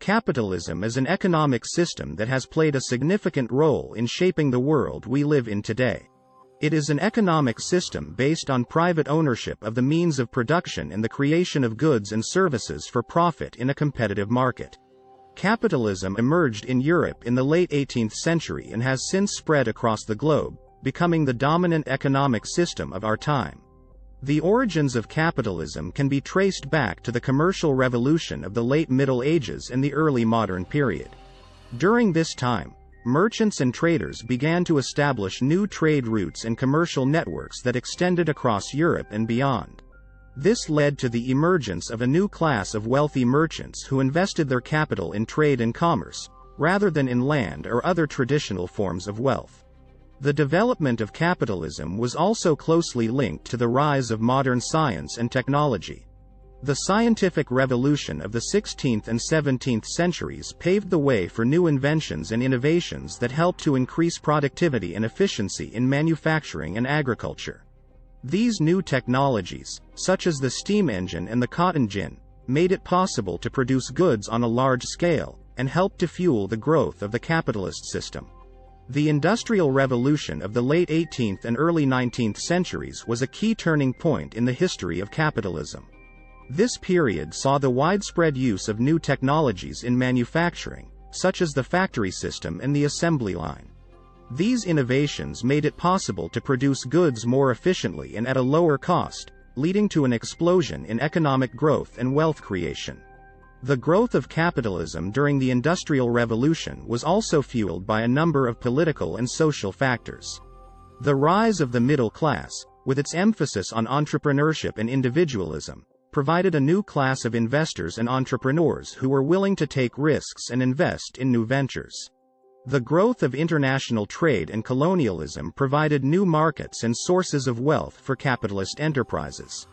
Capitalism is an economic system that has played a significant role in shaping the world we live in today. It is an economic system based on private ownership of the means of production and the creation of goods and services for profit in a competitive market. Capitalism emerged in Europe in the late 18th century and has since spread across the globe, becoming the dominant economic system of our time. The origins of capitalism can be traced back to the commercial revolution of the late Middle Ages and the early modern period. During this time, merchants and traders began to establish new trade routes and commercial networks that extended across Europe and beyond. This led to the emergence of a new class of wealthy merchants who invested their capital in trade and commerce, rather than in land or other traditional forms of wealth. The development of capitalism was also closely linked to the rise of modern science and technology. The scientific revolution of the 16th and 17th centuries paved the way for new inventions and innovations that helped to increase productivity and efficiency in manufacturing and agriculture. These new technologies, such as the steam engine and the cotton gin, made it possible to produce goods on a large scale, and helped to fuel the growth of the capitalist system. The Industrial Revolution of the late 18th and early 19th centuries was a key turning point in the history of capitalism. This period saw the widespread use of new technologies in manufacturing, such as the factory system and the assembly line. These innovations made it possible to produce goods more efficiently and at a lower cost, leading to an explosion in economic growth and wealth creation. The growth of capitalism during the Industrial Revolution was also fueled by a number of political and social factors. The rise of the middle class, with its emphasis on entrepreneurship and individualism, provided a new class of investors and entrepreneurs who were willing to take risks and invest in new ventures. The growth of international trade and colonialism provided new markets and sources of wealth for capitalist enterprises.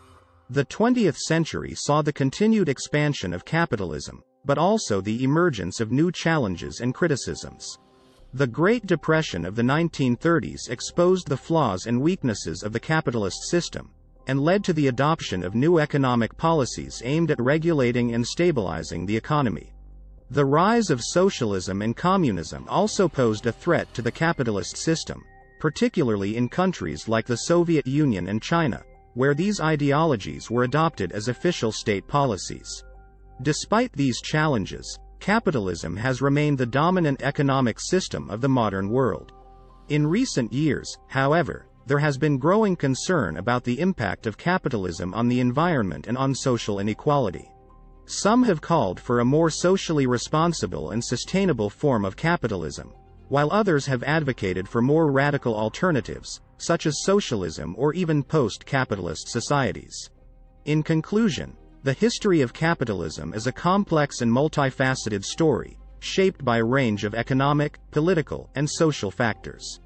The 20th century saw the continued expansion of capitalism, but also the emergence of new challenges and criticisms. The Great Depression of the 1930s exposed the flaws and weaknesses of the capitalist system, and led to the adoption of new economic policies aimed at regulating and stabilizing the economy. The rise of socialism and communism also posed a threat to the capitalist system, particularly in countries like the Soviet Union and China, where these ideologies were adopted as official state policies. Despite these challenges, capitalism has remained the dominant economic system of the modern world. In recent years, however, there has been growing concern about the impact of capitalism on the environment and on social inequality. Some have called for a more socially responsible and sustainable form of capitalism, while others have advocated for more radical alternatives, such as socialism or even post-capitalist societies. In conclusion, the history of capitalism is a complex and multifaceted story, shaped by a range of economic, political, and social factors.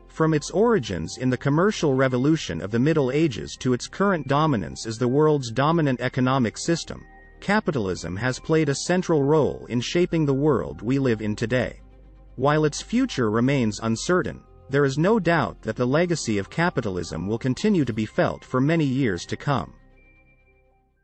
From its origins in the commercial revolution of the Middle Ages to its current dominance as the world's dominant economic system, capitalism has played a central role in shaping the world we live in today. While its future remains uncertain, there is no doubt that the legacy of capitalism will continue to be felt for many years to come.